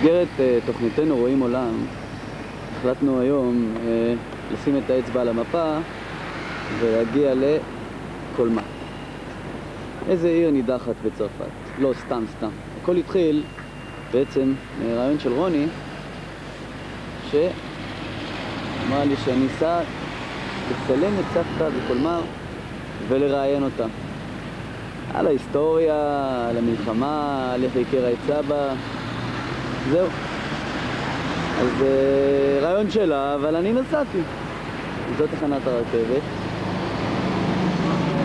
במסגרת תוכניתנו רואים עולם, החלטנו היום לשים את האצבע על המפה ולהגיע לקולמה. איזה עיר נידחת בצרפת? לא, סתם. הכל התחיל בעצם מרעיון של רוני, שאמר לי שאני אסע לצלם את סבתא בקולמה ולראיין אותה. על ההיסטוריה, על המלחמה, על איך הכירה את סבא. זהו. אז רעיון שלה, אבל אני נסעתי. זאת תחנת הרכבת.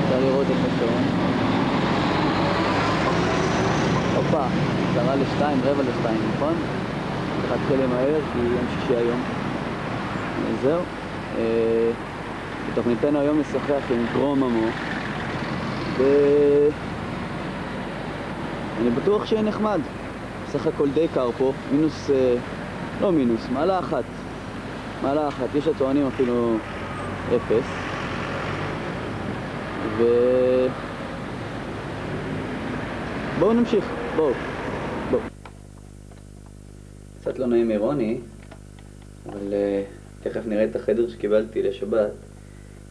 אפשר לראות את השעון. הופה, 1:45, נכון? צריך להתחיל למהר, כי יום שישי היום. זהו. בתוכניתנו היום נשוחח עם גרום עמו. אני בטוח שיהיה נחמד. בסך הכל די קר פה, מעלה אחת. יש הטוענים אפילו 0. בואו נמשיך, בואו. קצת לא נעים מרוני, אבל תכף נראה את החדר שקיבלתי לשבת,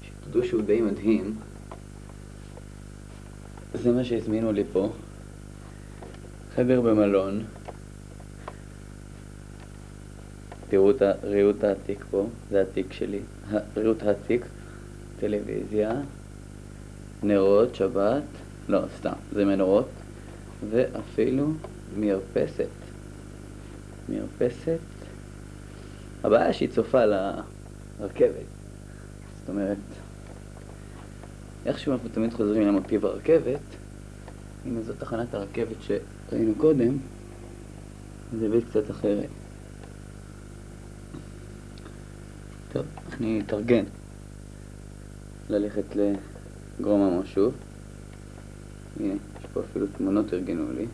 שתדעו שהוא די מדהים. זה מה שהזמינו לי פה. חדר במלון. ראו את העתיק פה, זה העתיק שלי. ראו את העתיק, טלוויזיה, נרות, שבת, לא, סתם, זה מנורות, ואפילו מרפסת. הבעיה שהיא צופה לרכבת. זאת אומרת, איכשהו אנחנו תמיד חוזרים למוטיב הרכבת. הנה זאת תחנת הרכבת שראינו קודם, זה בית קצת אחרת. טוב, אני אתארגן ללכת לגרום עמו שוב. הנה, יש פה אפילו תמונות ארגנו לי.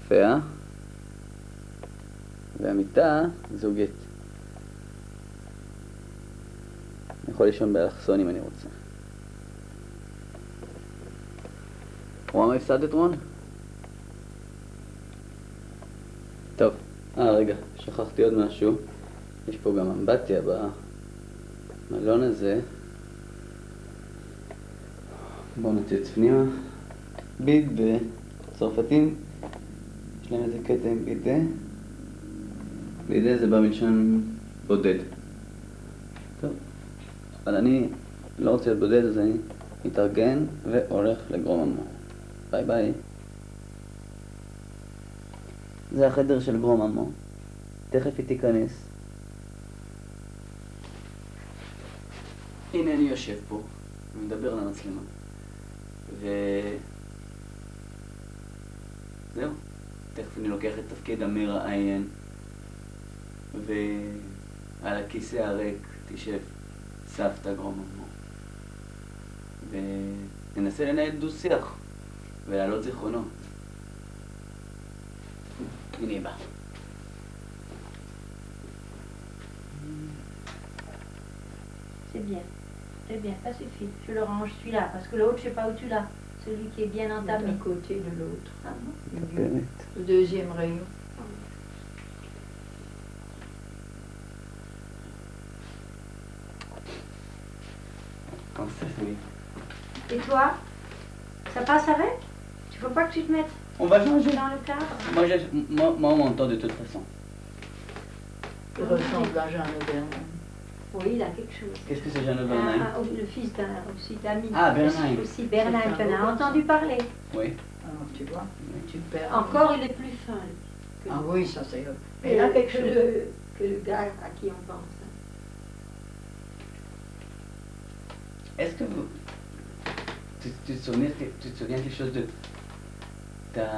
יפה, והמיטה זוגית. אני יכול לישון באלכסון אם אני רוצה. רואה מה הפסדת, רון? טוב, רגע, שכחתי עוד משהו. יש פה גם אמבטיה במלון הזה. בואו נציץ פנימה. ביד בצרפתים יש להם איזה קטע עם בידה. בידה זה בא מלשון בודד. טוב, אבל אני לא רוצה להיות בודד, אז אני מתארגן והולך לגרום עמו. ביי ביי. זה החדר של גרום עמו. תכף היא תיכנס. הנה אני יושב פה ומדבר למצלמה. זהו. תכף אני לוקח את תפקיד המראיין. ועל הכיסא הריק תשב סבתא גרום עמו. וננסה לנהל דו-שיח ולהעלות זיכרונות. הנה היא באה. C'est bien, ça suffit. Je le range celui-là, parce que l'autre, je sais pas où tu l'as. Celui qui est bien entamé. D'un côté de l'autre. Ah bon? Le deuxième rayon. Comme ça, oui. Et toi? Ça passe avec? Tu faut pas que tu te mettes On va changer. dans le cadre? Moi, on m'entend de toute façon. Il ressemble à Jean Bernheim. Oui, il a quelque chose. Qu'est-ce que c'est Jeanne Bernheim? Le fils d'un aussi d'ami. Ah, Bernheim. Aussi Bernheim, tu en as entendu parler. Oui. Alors, tu vois, tu perds. Encore, il est plus fin. Ah oui, ça c'est... Mais il a quelque chose que le gars à qui on pense. Est-ce que vous... Tu te souviens quelque chose de ta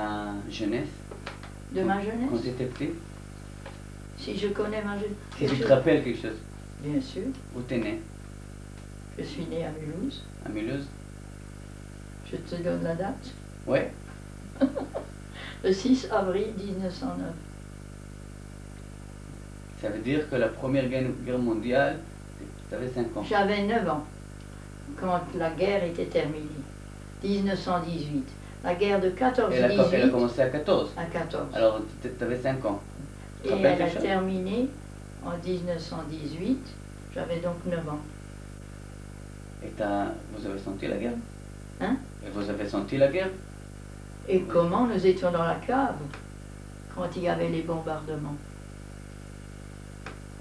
jeunesse? De ma jeunesse? Quand tu étais petit? Si je connais ma jeunesse. Si tu te rappelles quelque chose? Bien sûr. Où t'es né? Je suis née à Mulhouse. À Mulhouse? Je te donne la date. Oui. Le 6 avril 1909. Ça veut dire que la Première Guerre mondiale, tu avais 5 ans. J'avais 9 ans quand la guerre était terminée. 1918. La guerre de 14-18. Elle a commencé à 14. À 14. Alors, tu avais 5 ans. Tu Et te rappelles elle a quelque chose? terminé en 1918. J'avais donc 9 ans. Et vous avez senti la guerre? Hein? Et vous avez senti la guerre? Et comment nous étions dans la cave quand il y avait les bombardements.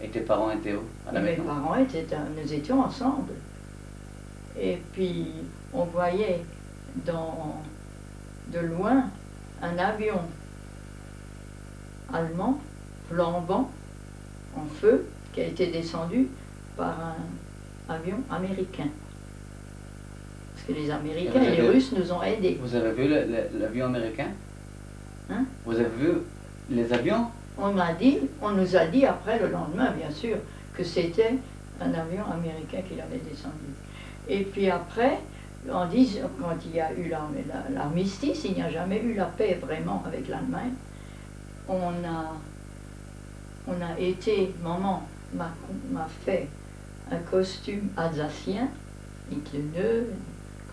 Et tes parents étaient où? À la Mes maison? parents nous étions ensemble. Et puis on voyait de loin un avion allemand flambant en feu qui a été descendu par un avion américain. Parce que les Américains et les Russes nous ont aidés. Vous avez vu l'avion américain? Hein? Vous avez vu les avions? On nous a dit après le lendemain, bien sûr, que c'était un avion américain qui l'avait descendu. Et puis après, quand il y a eu l'armistice, il n'y a jamais eu la paix vraiment avec l'Allemagne. On a été, maman m'a fait un costume alsacien, avec le nœud,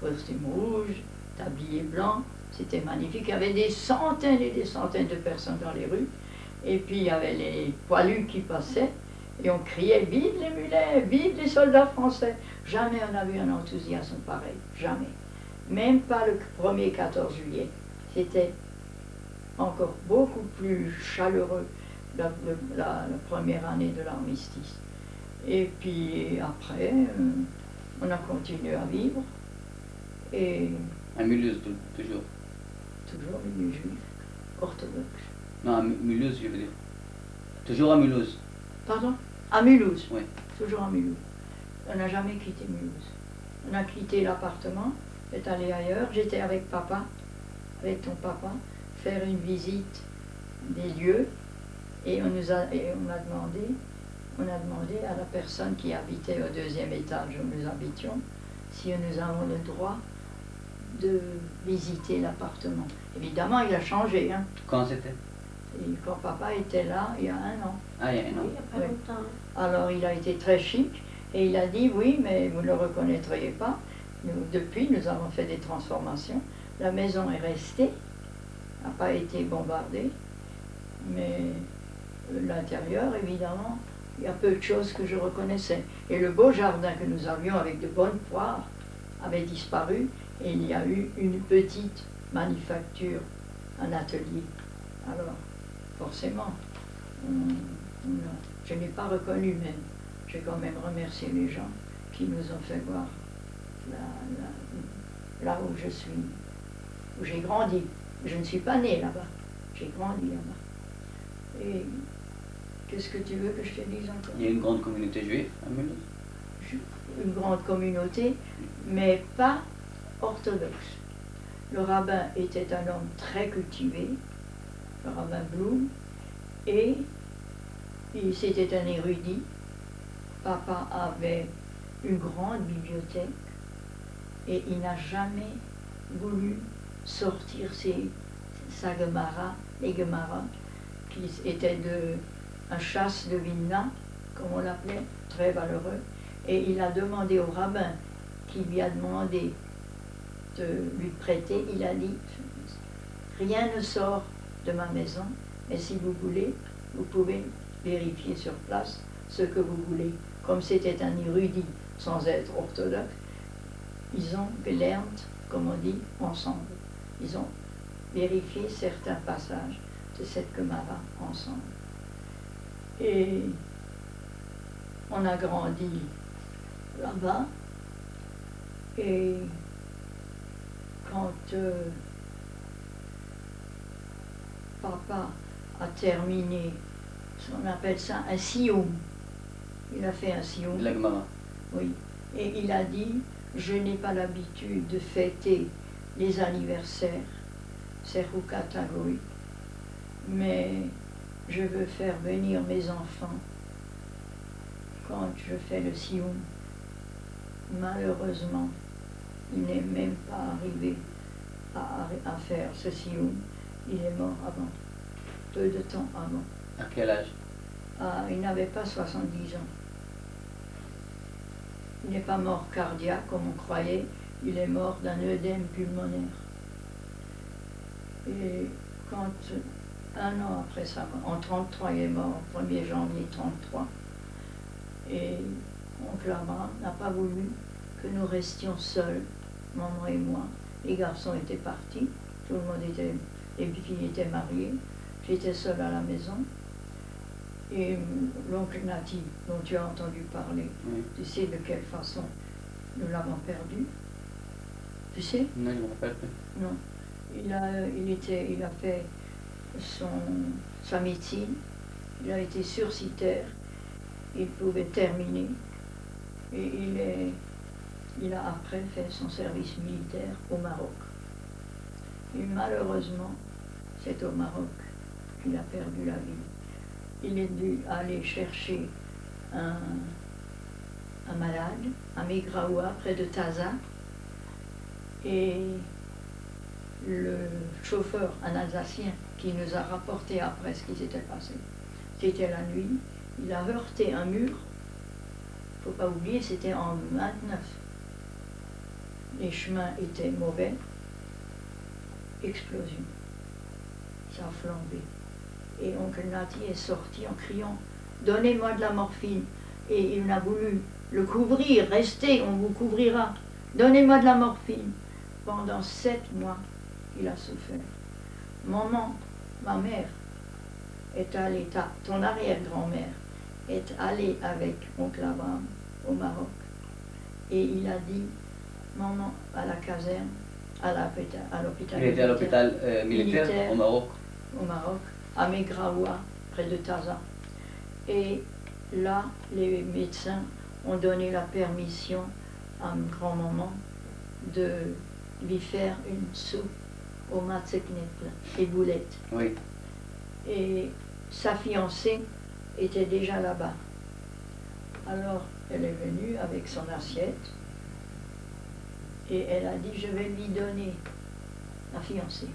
costume rouge, tablier blanc, c'était magnifique. Il y avait des centaines et des centaines de personnes dans les rues. Et puis il y avait les poilus qui passaient et on criait « Vive les mulets, vive les soldats français !» Jamais on n'a vu un enthousiasme pareil, jamais. Même pas le premier 14 juillet. C'était encore beaucoup plus chaleureux la première année de l'armistice. Et puis après, on a continué à vivre. Et À Mulhouse, toujours? Toujours milieu juif, orthodoxe. Non, à Mulhouse, je veux dire. Toujours à Mulhouse. Pardon? À Mulhouse. Oui. Toujours à Mulhouse. On n'a jamais quitté Mulhouse. On a quitté l'appartement, on est allé ailleurs. J'étais avec papa, avec ton papa, faire une visite des lieux. Et on a demandé à la personne qui habitait au 2e étage où nous habitions si nous avons le droit de visiter l'appartement. Évidemment, il a changé. Hein. Quand c'était? Et quand papa était là, il y a 1 an. Ah, il y a 1 an. Oui, il n'y a pas Oui. longtemps. Alors il a été très chic et il a dit oui, mais vous ne le reconnaîtriez pas. Depuis, nous avons fait des transformations. La maison est restée, n'a pas été bombardée, mais l'intérieur, évidemment, il y a peu de choses que je reconnaissais. Et le beau jardin que nous avions avec de bonnes poires avait disparu et il y a eu une petite manufacture, un atelier. Alors, forcément, je n'ai pas reconnu, mais j'ai quand même remercié les gens qui nous ont fait voir là où je suis, où j'ai grandi. Je ne suis pas née là-bas, j'ai grandi là-bas. Et qu'est-ce que tu veux que je te dise encore? Il y a une grande communauté juive à Mulhouse? Une grande communauté, mais pas orthodoxe. Le rabbin était un homme très cultivé, le rabbin Blum, et c'était un érudit. Papa avait une grande bibliothèque et il n'a jamais voulu sortir sa Gemara, les Gemara, qui étaient un chasse de Vilna, comme on l'appelait, très valeureux. Et il a demandé au rabbin qui lui a demandé de lui prêter, il a dit « Rien ne sort de ma maison, mais si vous voulez, vous pouvez vérifier sur place ce que vous voulez. » Comme c'était un érudit sans être orthodoxe, ils ont gelernt, comme on dit, ensemble. Ils ont vérifié certains passages de cette Gemara ensemble. Et on a grandi là-bas. Et quand papa a terminé, on appelle ça un sioum. Il a fait un sioum. La Gemara. Oui. Et il a dit, je n'ai pas l'habitude de fêter les anniversaires, Serukatagoi, mais je veux faire venir mes enfants quand je fais le sioum. Malheureusement, il n'est même pas arrivé à faire ce sioum. Il est mort avant, peu de temps avant. À quel âge? Il n'avait pas 70 ans. Il n'est pas mort cardiaque comme on croyait, il est mort d'un œdème pulmonaire. Et quand, un an après sa mort, en 1933, il est mort, 1er janvier 1933, et oncle Abraham n'a pas voulu que nous restions seuls, maman et moi. Les garçons étaient partis, tout le monde était, les filles étaient mariées, j'étais seule à la maison. Et l'oncle Nati, dont tu as entendu parler, Oui. tu sais de quelle façon nous l'avons perdu? Tu sais? Non, je ne me rappelle plus. Non. Il a fait sa médecine, il a été sursitaire, il pouvait terminer, et il a après fait son service militaire au Maroc. Et malheureusement, c'est au Maroc qu'il a perdu la vie. Il est dû aller chercher un malade à Megraoua, près de Taza, et le chauffeur, un Alsacien, qui nous a rapporté après ce qui s'était passé, c'était la nuit, il a heurté un mur, il ne faut pas oublier, c'était en 29. Les chemins étaient mauvais, explosion, ça a flambé. Et oncle Nati est sorti en criant « Donnez-moi de la morphine !» Et il a voulu le couvrir, « Restez, on vous couvrira, donnez-moi de la morphine !» Pendant 7 mois, il a souffert. Maman, ma mère, est allée, ton arrière-grand-mère, est allée avec oncle Abraham au Maroc. Et il a dit, maman, à la caserne, à l'hôpital. Il était à l'hôpital militaire au Maroc. Au Maroc, à Megraoua, près de Taza. Et là, les médecins ont donné la permission à grand-maman de lui faire une soupe au matseknetle, les boulettes. Oui. Et sa fiancée était déjà là-bas. Alors, elle est venue avec son assiette et elle a dit, je vais lui donner, la fiancée.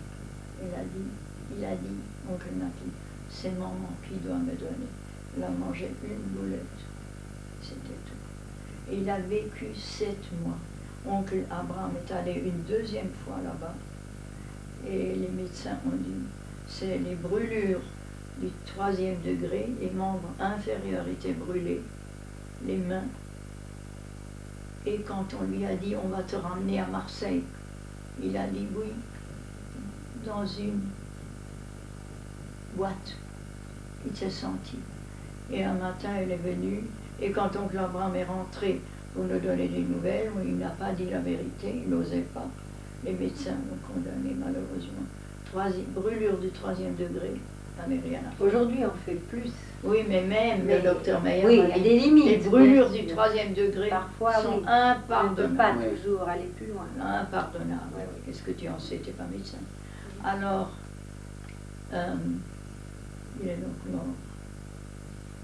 Il a dit, oncle Nati, c'est maman qui doit me donner. Il a mangé une boulette, c'était tout. Et il a vécu 7 mois. Oncle Abraham est allé une 2e fois là-bas. Et les médecins ont dit, c'est les brûlures du 3e degré, les membres inférieurs étaient brûlés, les mains. Et quand on lui a dit, on va te ramener à Marseille, il a dit oui, dans une boîte. Il s'est senti. Et un matin, elle est venue, et quand oncle Abraham est rentré pour nous donner des nouvelles, il n'a pas dit la vérité, il n'osait pas. Les médecins l'ont condamné malheureusement. Brûlure du 3e degré, ça n'est rien à faire. Aujourd'hui, on fait plus. Oui, mais même Mais le docteur Meyer oui, m'a il y a dit, des limites, les brûlures bien du sûr. 3e degré Parfois, sont oui. On ne peut pas impardonnables. Oui. toujours aller plus loin. Impardonnable. Oui, oui. Qu'est-ce que tu en sais, tu n'es pas médecin. Alors, il est donc mort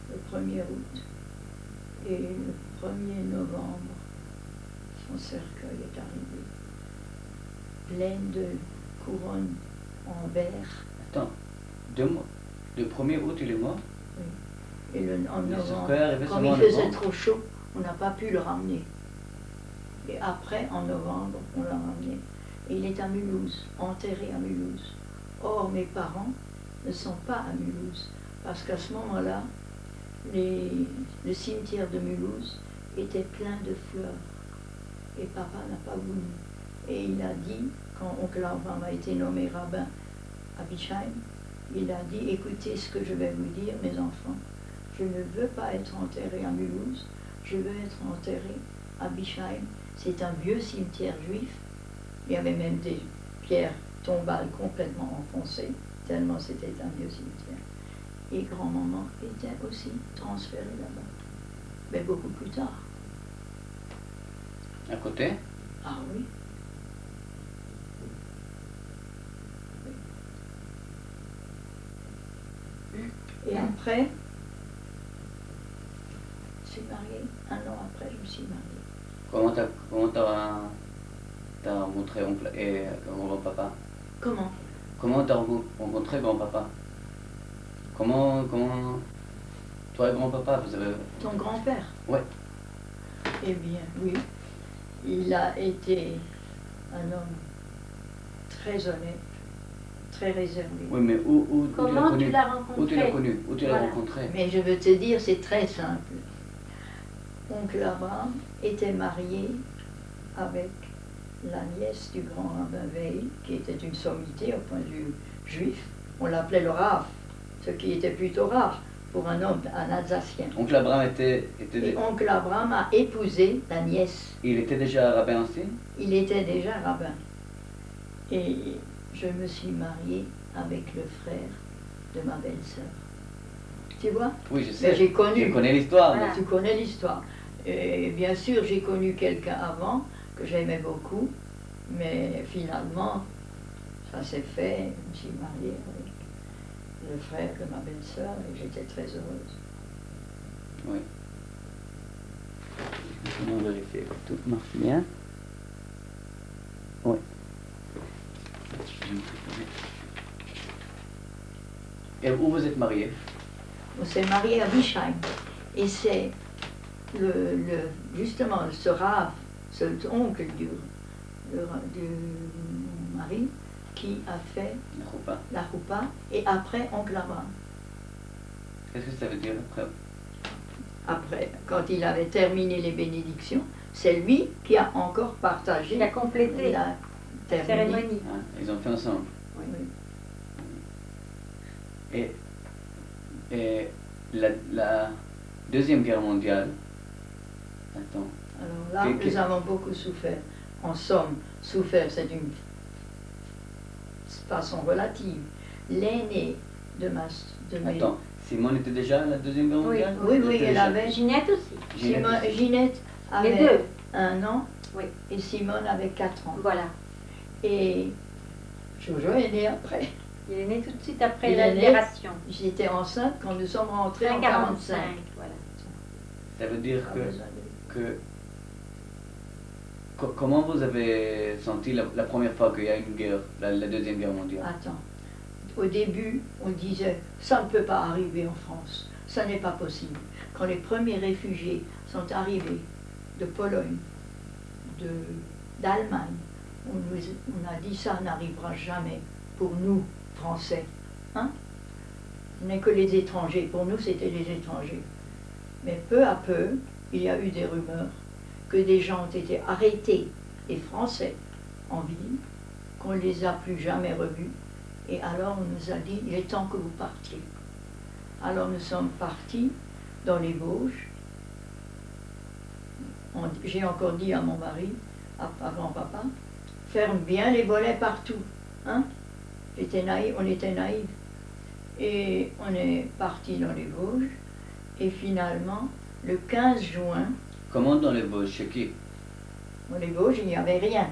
le 1er août. Et le 1er novembre, son cercueil est arrivé, plein de couronnes en verre. Attends, 2 mois. Le 1er août, il est mort. Et en Le novembre, cercueil est arrivé comme seulement il en faisait novembre. trop chaud, on n'a pas pu le ramener. Et après, en novembre, on l'a ramené. Et il est à Mulhouse, enterré à Mulhouse. Or, mes parents ne sont pas à Mulhouse, parce qu'à ce moment-là, le cimetière de Mulhouse était plein de fleurs. Et papa n'a pas voulu. Et il a dit, quand oncle Abraham a été nommé rabbin à Bischheim, il a dit, écoutez ce que je vais vous dire, mes enfants. Je ne veux pas être enterré à Mulhouse, je veux être enterré à Bischheim. C'est un vieux cimetière juif. Il y avait même des pierres tombales complètement enfoncées, tellement c'était un vieux cimetière. Et grand-maman était aussi transférée là-bas, mais beaucoup plus tard. À côté. Ah oui. Et après, je suis mariée. 1 an après, je me suis mariée. Comment t'as rencontré oncle et grand-papa? Comment? Comment t'as rencontré grand-papa? Comment toi et grand-papa vous avez... Ton grand-père? Ouais. Eh bien, oui. Il a été un homme très honnête, très réservé. Oui, mais où tu l'as Comment connu? tu l'as rencontré? Où tu l'as connu? Où tu l'as Voilà. rencontré? Mais je veux te dire, c'est très simple. Oncle Abraham était marié avec la nièce du grand rabbin Veil, qui était une sommité au point de vue juif. On l'appelait le Rav, ce qui était plutôt rare pour un homme, un Alsacien. Oncle Abraham Et oncle Abraham a épousé la nièce. il était déjà rabbin aussi? Il était déjà rabbin. Et je me suis mariée avec le frère de ma belle-sœur. Tu vois? Oui, je sais. Mais j'ai connu. Je connais l'histoire. Voilà. Tu connais l'histoire. Et bien sûr, j'ai connu quelqu'un avant que j'aimais beaucoup, mais finalement, ça s'est fait. Je me suis mariée avec le frère de ma belle-sœur et j'étais très heureuse. Oui. On va vérifier que tout marche bien. Oui. Et où vous êtes mariés? On s'est marié à Bischheim. Et c'est justement ce Rav, cet oncle du mari, qui a fait La choupa. la choupa, et après oncle Abraham. Qu'est-ce que ça veut dire après? Après, quand il avait terminé les bénédictions, c'est lui qui a encore partagé Il a complété la la terminé. cérémonie. Hein, ils ont fait ensemble. Oui, oui. Et la Deuxième Guerre mondiale, attends, Alors là, Que- nous avons beaucoup souffert. En somme, souffert, c'est une façon relative. L'aîné de mes... attends, Simone était déjà à la Deuxième Guerre Oui. mondiale? Oui, oui, était elle déjà- avait... Ginette aussi. Ginette Les avait deux. 1 an Oui. et Simone avait 4 ans. Voilà. Et Jojo est né après. Il est né tout de suite après Il la est né- libération. J'étais enceinte quand nous sommes rentrés en 45. 45. Voilà. Ça veut dire Pas besoin de- que comment vous avez senti la première fois qu'il y a une guerre, la Deuxième Guerre mondiale? Attends. Au début, on disait, ça ne peut pas arriver en France. Ça n'est pas possible. Quand les premiers réfugiés sont arrivés de Pologne, d'Allemagne, on a dit, ça n'arrivera jamais pour nous, Français. Hein? Ce n'est que les étrangers. Pour nous, c'était les étrangers. Mais peu à peu, il y a eu des rumeurs que des gens ont été arrêtés, des Français, en ville, qu'on ne les a plus jamais revus. Et alors on nous a dit, il est temps que vous partiez. Alors nous sommes partis dans les Vosges. J'ai encore dit à mon mari, à grand-papa, ferme bien les volets partout. Hein? On était naïfs. Et on est parti dans les Vosges. Et finalement, le 15 juin, Comment dans les Vosges? Chez qui? dans les Vosges, il n'y avait rien.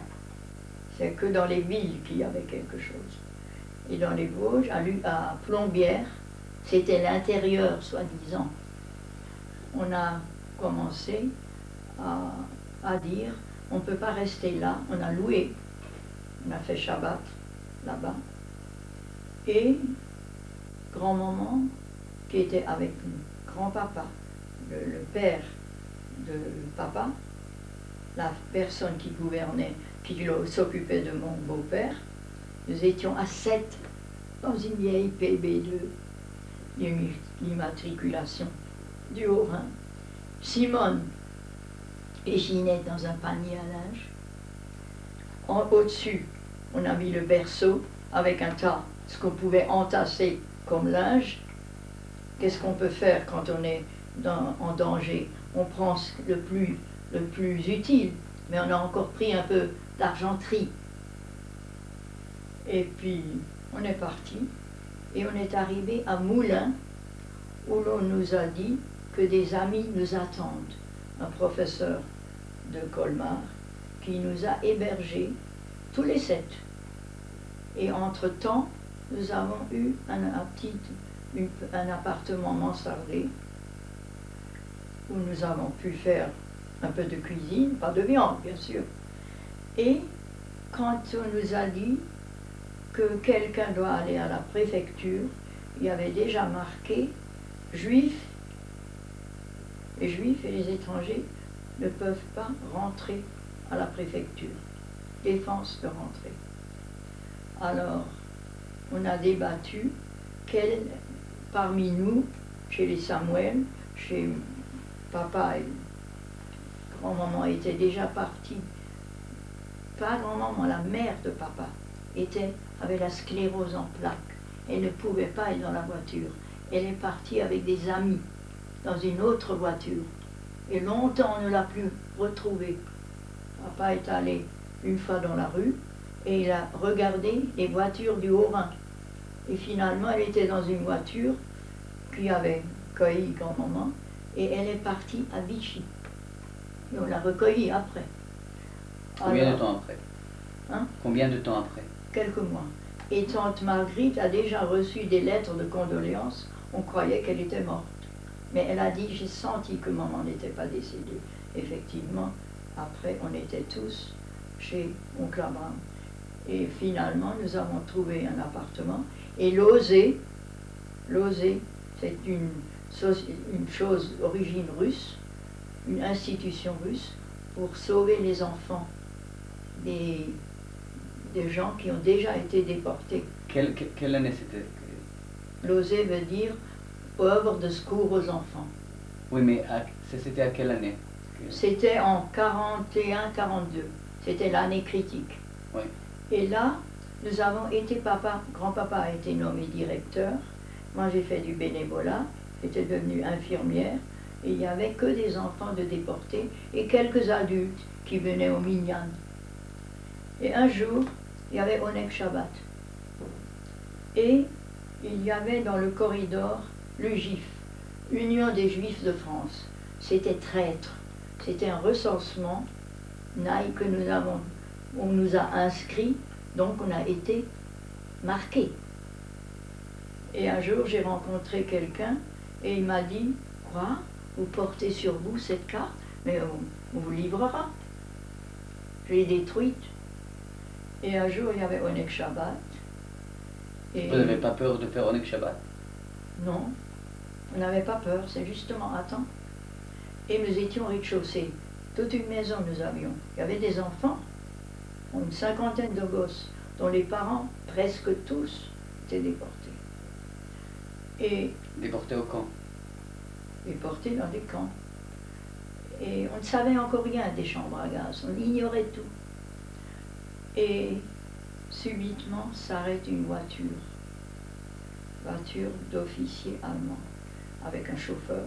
C'est que dans les villes qu'il y avait quelque chose. Et dans les Vosges, à Plombières, c'était l'intérieur, soi-disant. On a commencé à dire, on ne peut pas rester là. On a loué. On a fait Shabbat là-bas. Et grand-maman, qui était avec nous, grand-papa, le père de papa, la personne qui gouvernait, qui s'occupait de mon beau-père, nous étions à 7 dans une vieille PB2, l'immatriculation du Haut-Rhin. Simone et Ginette dans un panier à linge. Au-dessus, on a mis le berceau avec un tas, ce qu'on pouvait entasser comme linge. Qu'est-ce qu'on peut faire quand on est en danger? On prend le plus utile, mais on a encore pris un peu d'argenterie. Et puis, on est parti, et on est arrivé à Moulins, où l'on nous a dit que des amis nous attendent. Un professeur de Colmar, qui nous a hébergés, tous les 7. Et entre-temps, nous avons eu un appartement mansardé, où nous avons pu faire un peu de cuisine, pas de viande bien sûr. Et quand on nous a dit que quelqu'un doit aller à la préfecture, il y avait déjà marqué Juifs, les Juifs et les étrangers ne peuvent pas rentrer à la préfecture. Défense de rentrer. Alors, on a débattu parmi nous, chez les Samuel, chez papa et grand-maman étaient déjà partis. Pas grand-maman, la mère de papa avait la sclérose en plaques. Elle ne pouvait pas être dans la voiture. Elle est partie avec des amis dans une autre voiture. Et longtemps on ne l'a plus retrouvée. Papa est allé une fois dans la rue et il a regardé les voitures du Haut-Rhin. Et finalement, elle était dans une voiture qui avait cueilli grand-maman et elle est partie à Vichy. Et on l'a recueillie après. Combien de temps après? Hein? Combien de temps après? Quelques mois. Et tante Marguerite a déjà reçu des lettres de condoléances. On croyait qu'elle était morte. Mais elle a dit, j'ai senti que maman n'était pas décédée. Effectivement, après, on était tous chez oncle Abraham. Et finalement, nous avons trouvé un appartement. Et l'Osé, c'est une chose d'origine russe, une institution russe, pour sauver les enfants des gens qui ont déjà été déportés. Quelle année c'était? L'Osé veut dire œuvre de secours aux enfants. Oui, mais c'était à quelle année? C'était en 41-42. C'était l'année critique. Oui. Et là, nous avons été, grand-papa a été nommé directeur. Moi, j'ai fait du bénévolat. J'étais devenue infirmière. Et il n'y avait que des enfants de déportés et quelques adultes qui venaient au Minyan. Et un jour, il y avait Onek Shabbat. Et il y avait dans le corridor le GIF, Union des Juifs de France. C'était traître. C'était un recensement que on nous a inscrits, donc on a été marqués. Et un jour, j'ai rencontré quelqu'un et il m'a dit, quoi? Vous portez sur vous cette carte, mais on vous livrera. Je l'ai détruite. Et un jour, il y avait Onek Shabbat. Et vous n'avez pas peur de faire Onek Shabbat? Non, on n'avait pas peur, c'est justement, attends. Et nous étions au rez-de-chaussée. Toute une maison nous avions. Il y avait des enfants, une cinquantaine de gosses, dont les parents, presque tous, étaient déportés. Et Déportés au camp? déportés dans des camps. Et on ne savait encore rien des chambres à gaz, on ignorait tout. Et subitement s'arrête une voiture d'officier allemand, avec un chauffeur.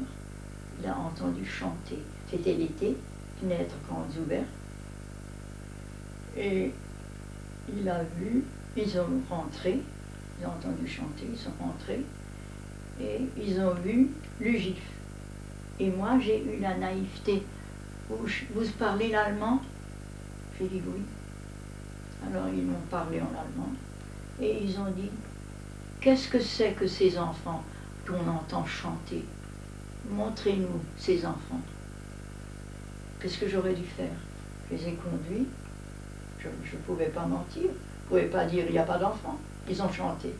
Il a entendu chanter. C'était l'été, fenêtres grandes ouvertes. Et il a vu, ils ont rentré, ils ont entendu chanter, ils sont rentrés, et ils ont vu le GIF. Et moi, j'ai eu la naïveté. Vous parlez l'allemand? J'ai dit oui. Alors ils m'ont parlé en allemand, et ils ont dit, qu'est-ce que c'est que ces enfants qu'on entend chanter? Montrez-nous ces enfants. Qu'est-ce que j'aurais dû faire? Je les ai conduits, je ne pouvais pas mentir, je ne pouvais pas dire il n'y a pas d'enfants, ils ont chanté.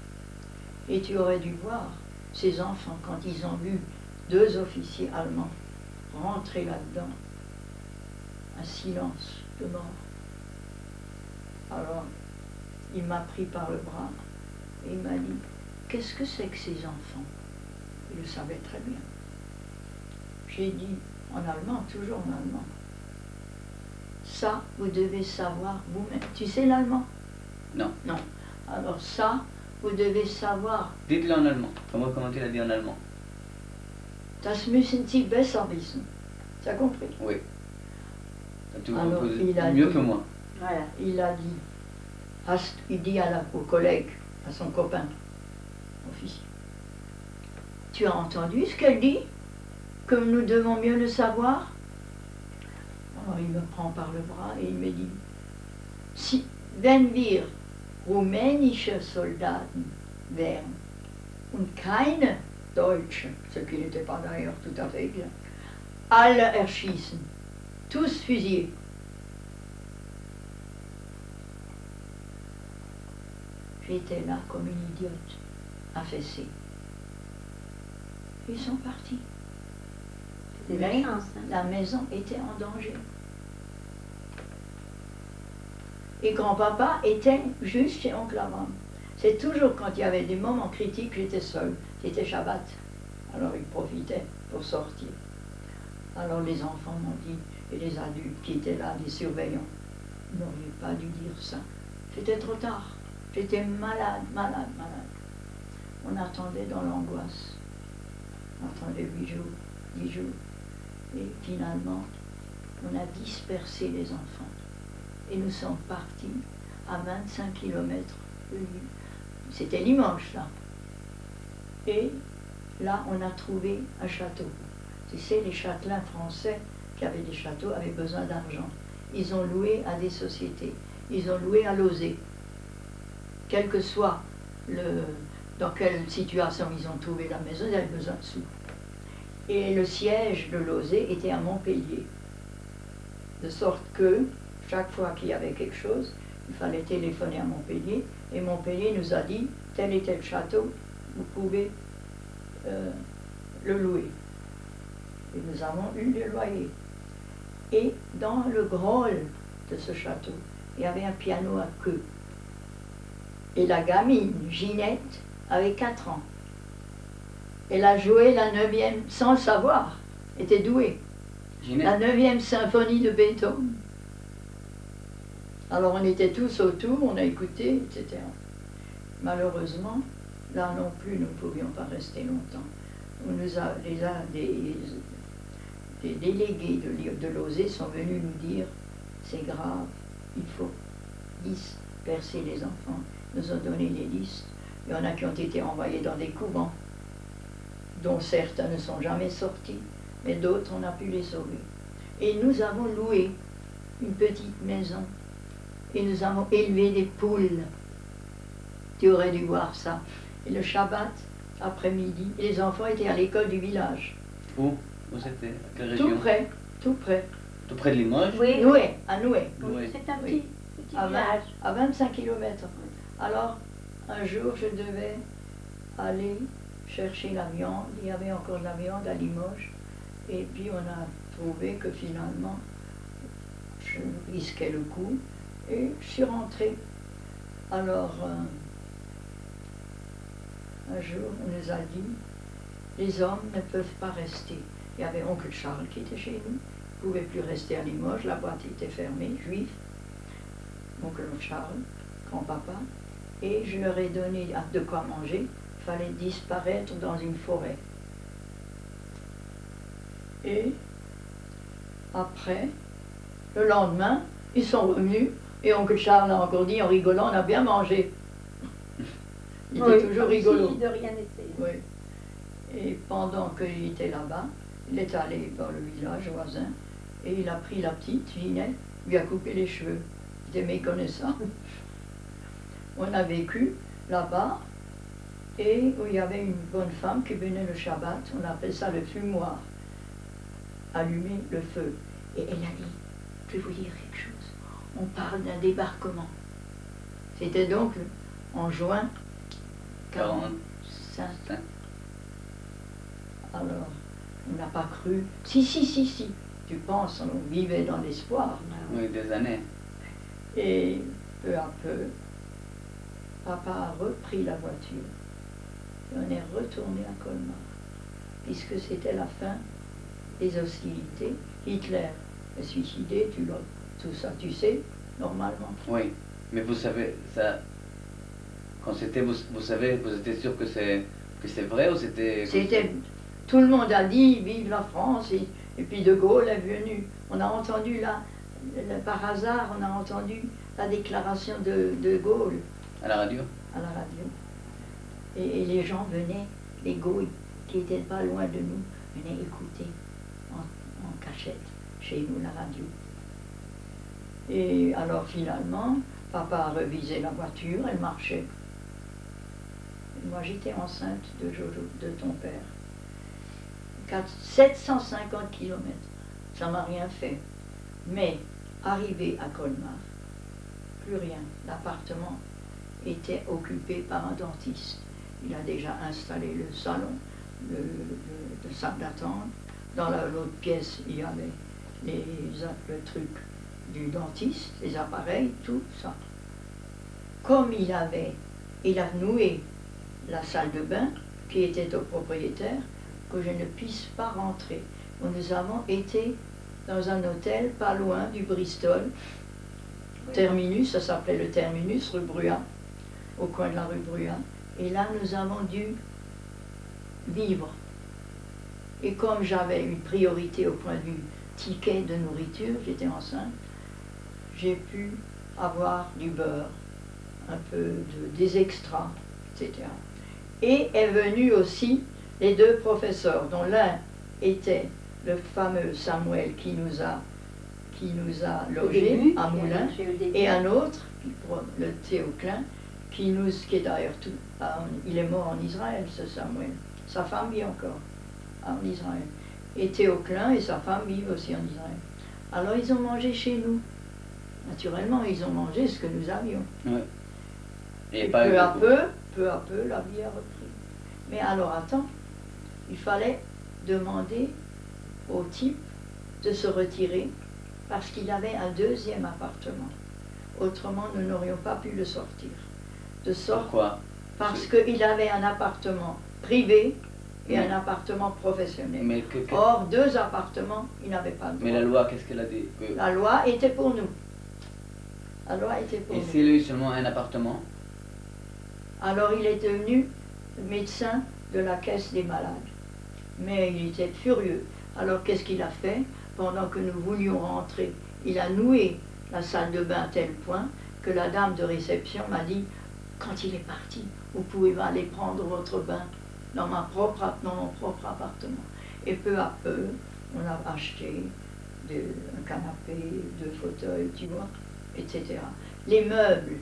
Et tu aurais dû voir ces enfants quand ils ont vu 2 officiers allemands rentrer là-dedans, un silence de mort. Alors, il m'a pris par le bras et il m'a dit, qu'est-ce que c'est que ces enfants? Il le savait très bien. J'ai dit en allemand, toujours en allemand, ça, vous devez savoir vous-même. Tu sais l'allemand? Non. Non. Alors ça, vous devez savoir. Dites-le en allemand. Comment tu l'as dit en allemand? Das müssen Sie besser wissen. Tu as compris? Oui. Alors, il a mieux dit, que moi. Voilà, il a dit, il dit au collègue, à son copain, officier, tu as entendu ce qu'elle dit? Que nous devons mieux le savoir? Alors il me prend par le bras et il me dit, si, wenn wir rumänische Soldaten wären und keine Deutsche, ce qui n'était pas d'ailleurs tout à fait bien, alle erschießen, tous fusillés. J'étais là comme une idiote, affaissée. Ils sont partis. C'est de la chance. Hein. La maison était en danger. Et grand-papa était juste chez oncle Abraham. C'est toujours quand il y avait des moments critiques, j'étais seule. C'était Shabbat. Alors ils profitaient pour sortir. Alors les enfants m'ont dit, et les adultes qui étaient là, les surveillants, ils n'auraient pas dû dire ça. C'était trop tard. J'étais malade, malade, malade. On attendait dans l'angoisse. On attendait 8 jours, 10 jours. Et finalement, on a dispersé les enfants. Et nous sommes partis à 25 km de Lille. C'était Limoges, là. Et là, on a trouvé un château. Tu sais, les châtelains français qui avaient des châteaux avaient besoin d'argent. Ils ont loué à des sociétés. Ils ont loué à Lausée. Quel que soit dans quelle situation ils ont trouvé la maison, ils avaient besoin de sous. Et le siège de Lausée était à Montpellier. De sorte que, chaque fois qu'il y avait quelque chose, il fallait téléphoner à Montpellier. Et Montpellier nous a dit, tel et tel château, vous pouvez le louer. Et nous avons eu le loyer. Et dans le groll de ce château, il y avait un piano à queue. Et la gamine, Ginette, avait 4 ans. Elle a joué la 9e, sans le savoir, était douée. Ginette. La 9e symphonie de Beethoven. Alors on était tous autour, on a écouté, etc. Malheureusement, là non plus, nous ne pouvions pas rester longtemps. On nous a, des délégués de Lausée sont venus nous dire, c'est grave, il faut disperser les enfants. Ils nous ont donné les listes. Il y en a qui ont été envoyés dans des couvents, dont certains ne sont jamais sortis, mais d'autres, on a pu les sauver. Et nous avons loué une petite maison, et nous avons élevé des poules. Tu aurais dû voir ça. Et le Shabbat, après-midi, les enfants étaient à l'école du village. Où c'était? Quelle région? Tout près, tout près. Tout près de Limoges? Oui, Noué, à Noué. Oui. c'est un Oui. petit À village. à 25 km. Alors, un jour, je devais aller chercher la viande. Il y avait encore de la viande à Limoges. Et puis, on a trouvé que finalement, je risquais le coup. Et je suis rentrée. Alors, un jour, on nous a dit, les hommes ne peuvent pas rester. Il y avait oncle Charles qui était chez nous. Il ne pouvait plus rester à Limoges. La boîte était fermée, juif. Oncle Charles, grand-papa. Et je leur ai donné de quoi manger. Il fallait disparaître dans une forêt. Et après, le lendemain, ils sont revenus. Et oncle Charles a encore dit, en rigolant, on a bien mangé. Il était toujours comme rigolo. si de rien n'était. Oui. Et pendant qu'il était là-bas, il est allé dans le village voisin et il a pris la petite, Ginette, lui a coupé les cheveux. Il était méconnaissant. On a vécu là-bas et où il y avait une bonne femme qui venait le Shabbat, on appelle ça le fumoir, allumer le feu. Et elle a dit, je vais vous dire quelque chose, on parle d'un débarquement. C'était donc en juin 45. Alors, on n'a pas cru. Si. Tu penses, on vivait dans l'espoir. Oui, des années. Et peu à peu, papa a repris la voiture. Et on est retourné à Colmar. Puisque c'était la fin des hostilités. Hitler est suicidé, tout ça, tu sais, normalement. Oui, mais vous savez, ça. Quand c'était, vous savez, vous étiez sûr que c'est vrai ou c'était. Tout le monde a dit vive la France et puis De Gaulle est venu. On a entendu là, par hasard, on a entendu la déclaration de Gaulle. À la radio? À la radio. Et les gens venaient, les Gaules qui n'étaient pas loin de nous, venaient écouter en cachette chez nous la radio. Et alors finalement, papa a revisé la voiture, elle marchait. Moi j'étais enceinte de Jojo, de ton père. 750 km, ça m'a rien fait. Mais arrivé à Colmar, plus rien. L'appartement était occupé par un dentiste. Il a déjà installé le salon, le salle d'attente. Dans l'autre pièce, il y avait le truc du dentiste, les appareils, tout ça. Comme il avait Il a noué la salle de bain qui était au propriétaire, que je ne puisse pas rentrer. Nous avons été dans un hôtel pas loin du Bristol, Terminus, ça s'appelait le Terminus, rue Bruat, au coin de la rue Bruat. Et là, nous avons dû vivre. Et comme j'avais une priorité au point de vue ticket de nourriture, j'étais enceinte, j'ai pu avoir du beurre, un peu des extras, etc. Et est venu aussi les deux professeurs, dont l'un était le fameux Samuel qui nous a logés à Moulins, et un autre, le Théoclin, qui est d'ailleurs tout. Il est mort en Israël, ce Samuel. Sa femme vit encore en Israël. Et Théoclin et sa femme vivent aussi en Israël. Alors ils ont mangé chez nous. Naturellement, ils ont mangé ce que nous avions. Ouais. Et peu à peu, la vie a repris. Mais alors attends, il fallait demander au type de se retirer parce qu'il avait un deuxième appartement. Autrement, nous n'aurions pas pu le sortir. De sorte, pourquoi? Parce qu'il avait un appartement privé et un appartement professionnel. Or, deux appartements, il n'avait pas le droit. Mais la loi, qu'est-ce qu'elle a dit? La loi était pour nous. La loi était pour nous. Et s'il a eu seulement un appartement? Alors il est devenu médecin de la caisse des malades. Mais il était furieux. Alors qu'est-ce qu'il a fait? Pendant que nous voulions rentrer, il a noué la salle de bain à tel point que la dame de réception m'a dit « Quand il est parti, vous pouvez aller prendre votre bain dans mon propre appartement. » Et peu à peu, on a acheté un canapé, deux fauteuils, tu vois, etc. Les meubles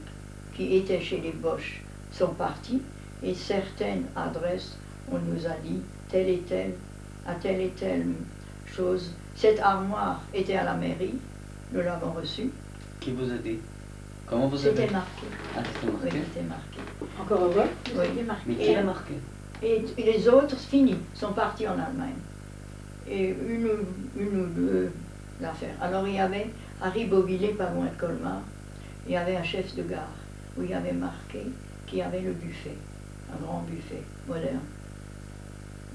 qui étaient chez les Bosch sont partis et certaines adresses, on nous a dit telle et telle, à telle et telle chose. Cette armoire était à la mairie, nous l'avons reçue. Qui vous a dit? Comment vous avez... C'était marqué. Ah, c'était marqué? Oui, c'était marqué. Encore heureux, Oui. c'était marqué. Mais qui l'a marqué? Et les autres, fini, sont partis en Allemagne. Et une ou deux affaires. Alors il y avait, à Ribeauvillé, pas loin de Colmar, il y avait un chef de gare, où il y avait marqué qu'il y avait le buffet, un grand buffet moderne.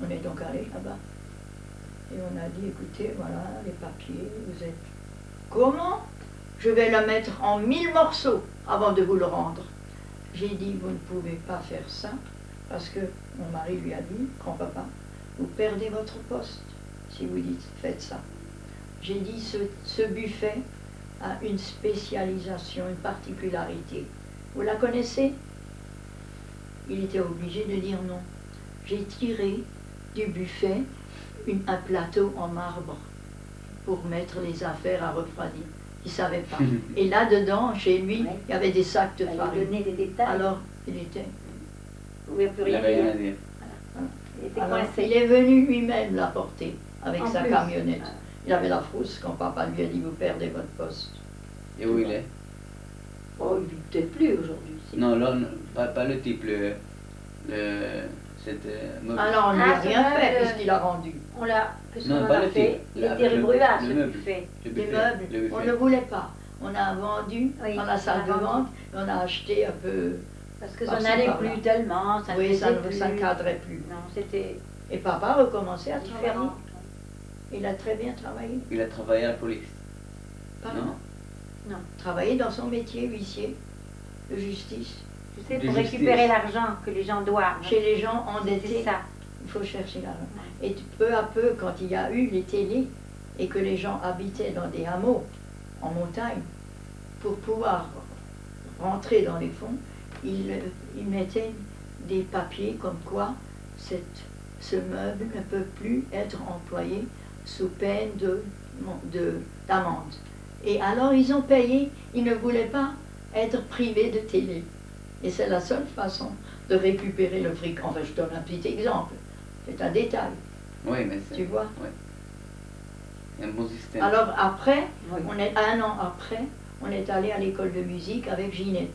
On est donc allé là-bas. Et on a dit, écoutez, voilà, les papiers, vous êtes... Comment? Je vais la mettre en 1000 morceaux avant de vous le rendre. J'ai dit, vous ne pouvez pas faire ça, parce que mon mari lui a dit, grand-papa, vous perdez votre poste si vous dites, faites ça. J'ai dit, ce buffet a une spécialisation, une particularité. Vous la connaissez? Il était obligé de dire non. J'ai tiré du buffet un plateau en marbre pour mettre les affaires à refroidir. Il ne savait pas. Et là-dedans, chez lui, il y avait des sacs de farine. Donner des détails. Alors, il était... Vous ne pouvez plus Il rien n'avait rien à dire. dire. Il était Alors, coincé. il est venu lui-même l'apporter avec En sa plus. camionnette. Ah. Il avait la frousse quand papa lui a dit, vous perdez votre poste. Et où il est? Oh, il ne vit peut-être plus aujourd'hui. si. Non, là, pas le type, c'était... Alors, on ne lui a Ah, ce rien fait meuble. puisqu'il a rendu. On l'a, qu'est-ce Non, qu'on en pas a le fait? type. Il Le- était le- rubruat, le ce meuble. buffet. Le Les buffet, meubles, le buffet. on ne voulait pas. On a vendu Oui, dans la salle on a de vendu. vente, on a acheté un peu... Parce que ça Par-ci, n'allait par-là. plus tellement, ça ne Oui, ça faisait ne plus. cadrait plus. Non, c'était Et papa recommençait à travailler. différent. Il a très bien travaillé. Il a travaillé à la police. Pardon. Non. Travaillé dans son métier, huissier de justice. Tu sais, De pour justice. récupérer l'argent que les gens doivent. Chez les gens C'est endettés, ça. il faut chercher l'argent. Et peu à peu, quand il y a eu les télés et que les gens habitaient dans des hameaux en montagne, pour pouvoir rentrer dans les fonds, ils mettaient des papiers comme quoi ce meuble ne peut plus être employé sous peine d'amende. Et alors ils ont payé, ils ne voulaient pas être privés de télé. Et c'est la seule façon de récupérer le fric. Enfin, je donne un petit exemple, c'est un détail, Oui, mais c'est... tu vois. Ouais. Il y a un bon système. Alors après, Oui. un an après, on est allé à l'école de musique avec Ginette.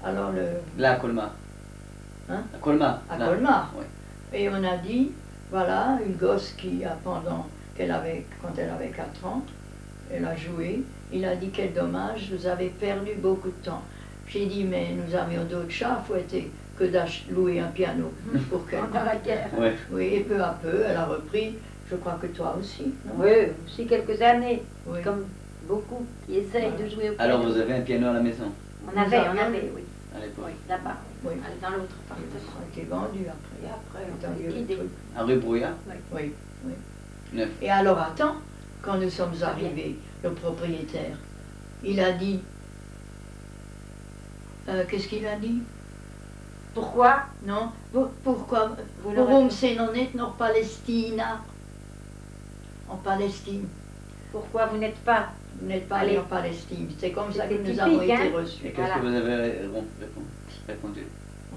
Alors Là, à Colmar. Hein? À Colmar. à là. Colmar. Ouais. Et on a dit, voilà, une gosse qui a quand elle avait 4 ans, elle a joué. Il a dit, quel dommage, vous avez perdu beaucoup de temps. J'ai dit, mais nous avions d'autres chats à fouetter que d'acheter louer un piano pour qu'elle. Pendant la guerre. Ouais. Oui, et peu à peu, elle a repris. Je crois que toi aussi, non? Oui, aussi quelques années, Oui. comme beaucoup qui essayent de jouer au piano. Alors vous avez un piano à la maison On avait, oui. à l'époque. Oui, là-bas, Oui. dans l'autre Ça appartement. a été vendu après. Et après, C'est on un a vieux liquidé. truc. À rue Brouillard Oui, oui. Neuf. Et alors, attends, quand nous sommes arrivés, le propriétaire, il a dit, qu'est-ce qu'il a dit? Pourquoi Non, pourquoi? Vous l'aurez Warum fait. c'est non net nor Palestina? En Palestine. Pourquoi vous n'êtes pas Vous n'êtes pas Allez. allé en Palestine. C'est comme ça que C'était nous avons typique, été hein. reçus. Et qu'est-ce Voilà. que vous avez répondu?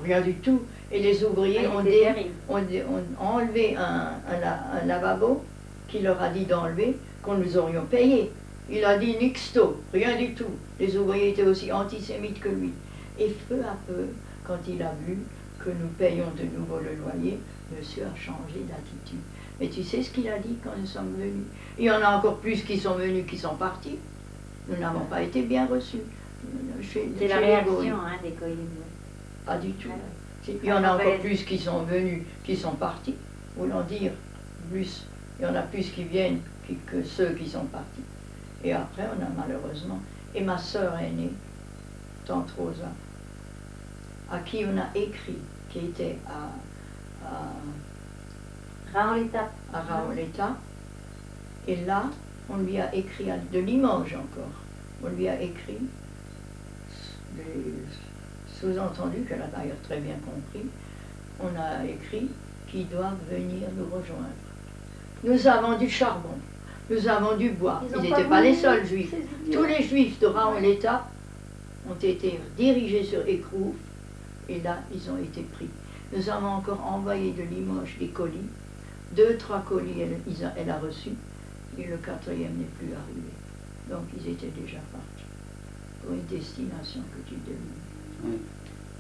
Rien du tout. Et les ouvriers Elle ont, était terrible. ont enlevé un lavabo qu'il leur a dit d'enlever, qu'on nous aurions payé. Il a dit nixto, rien du tout. Les ouvriers étaient aussi antisémites que lui. Et peu à peu, quand il a vu que nous payons de nouveau le loyer, monsieur a changé d'attitude. Mais tu sais ce qu'il a dit quand nous sommes venus? Il y en a encore plus qui sont venus, qui sont partis. Nous n'avons pas été bien reçus. C'est la réaction hein, des Goïms. Pas du tout. Ah ouais. Il y en a Ah, encore ouais. plus qui sont venus, qui sont partis. Voulant dire plus, il y en a plus qui viennent que ceux qui sont partis. Et après, on a malheureusement. Et ma sœur aînée, tante Rosa, à qui on a écrit, qui était Raon-l'Étape. à Raoleta, et là, on lui a écrit, de Limoges encore, on lui a écrit, des sous-entendus qu'elle a d'ailleurs très bien compris, on a écrit qu'ils doivent venir nous rejoindre. Nous avons du charbon, nous avons du bois. Ils ont Ils pas n'étaient pas les voulu, seuls juifs. ces idiots. Tous les juifs de Raon-l'État ont été dirigés sur Écrouves et là, ils ont été pris. Nous avons encore envoyé de Limoges des colis. 2-3 colis, elle a reçu, et le 4e n'est plus arrivé. Donc, ils étaient déjà partis pour une destination que tu devines. Oui.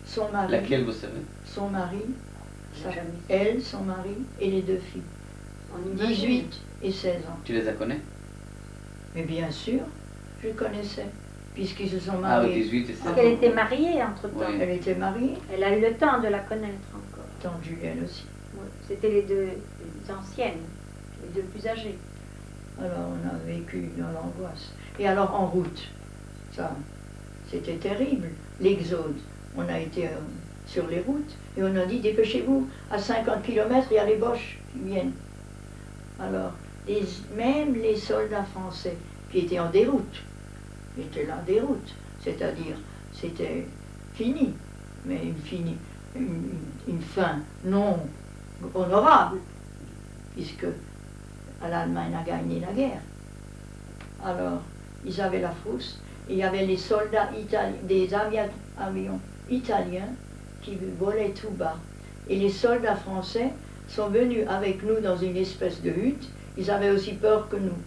Son mari, Laquelle vous savez? son mari, J'ai jamais su. elle, son mari et les 2 filles, On imagine. 18 et 16 ans. Tu les as connus? Mais bien sûr, je connaissais, puisqu'ils se sont Ah oui, mariés. 18 et 16. Parce qu'elle était mariée entre-temps. Oui. Elle était mariée, Elle a eu le temps de la connaître encore. tante Julienne aussi. Oui. C'était les deux anciennes, les deux plus âgées. Alors on a vécu dans l'angoisse. Et alors en route, ça, c'était terrible, l'exode. On a été sur les routes et on a dit dépêchez-vous, à 50 km il y a les Boches qui viennent. Alors, même les soldats français qui étaient en déroute, étaient là en déroute, c'est-à-dire c'était fini, mais une fin non honorable, puisque l'Allemagne a gagné la guerre. Alors, ils avaient la frousse, et il y avait les soldats des avions italiens qui volaient tout bas. Et les soldats français sont venus avec nous dans une espèce de hutte, ils avaient aussi peur que nous.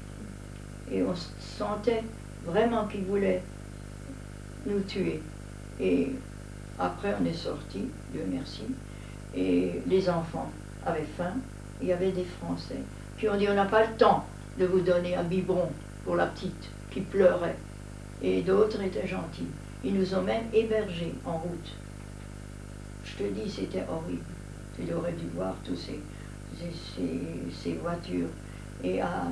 Et on sentait vraiment qu'ils voulaient nous tuer. Et après, on est sortis, Dieu merci, et les enfants avaient faim, il y avait des Français qui ont dit on n'a pas le temps de vous donner un biberon pour la petite qui pleurait. Et d'autres étaient gentils. Ils nous ont même hébergés en route. Je te dis, c'était horrible. Tu aurais dû voir tous ces voitures. Et à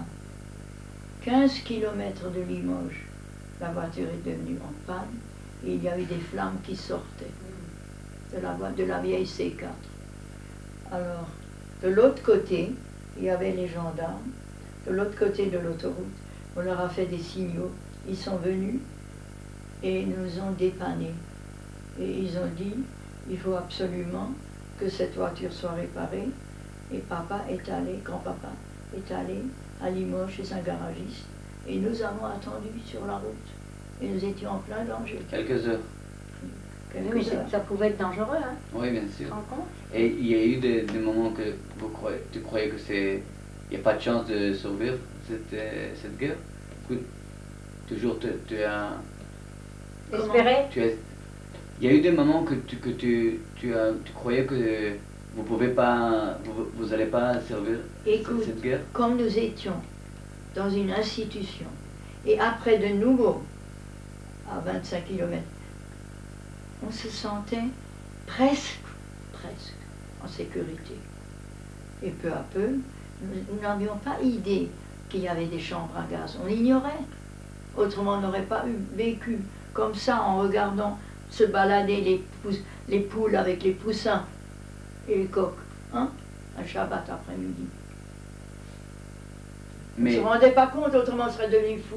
15 km de Limoges, la voiture est devenue en panne et il y a eu des flammes qui sortaient de la vieille C4. Alors, de l'autre côté, il y avait les gendarmes. De l'autre côté de l'autoroute, on leur a fait des signaux. Ils sont venus et nous ont dépannés. Et ils ont dit, il faut absolument que cette voiture soit réparée. Et papa est allé, grand-papa est allé à Limoges chez un garagiste. Et nous avons attendu sur la route. Et nous étions en plein danger. Quelques heures. Quelques Oui, heures. ça pouvait être dangereux, hein. Oui, bien Tu sûr. te rends compte? Et il y a eu des moments que tu croyais que il n'y a pas de chance de survivre cette guerre? Toujours tu as... Espérer? Il y a eu des moments que tu croyais que vous pouvez pas, vous allez pas servir Écoute, cette guerre? comme nous étions dans une institution, et après de nouveau, à 25 km, on se sentait presque en sécurité. Et peu à peu, nous n'avions pas idée qu'il y avait des chambres à gaz. On l'ignorait. Autrement, on n'aurait pas vécu comme ça en regardant se balader les poules avec les poussins et les coqs, hein, un Shabbat après-midi. On ne se rendait pas compte, autrement on serait devenu fou.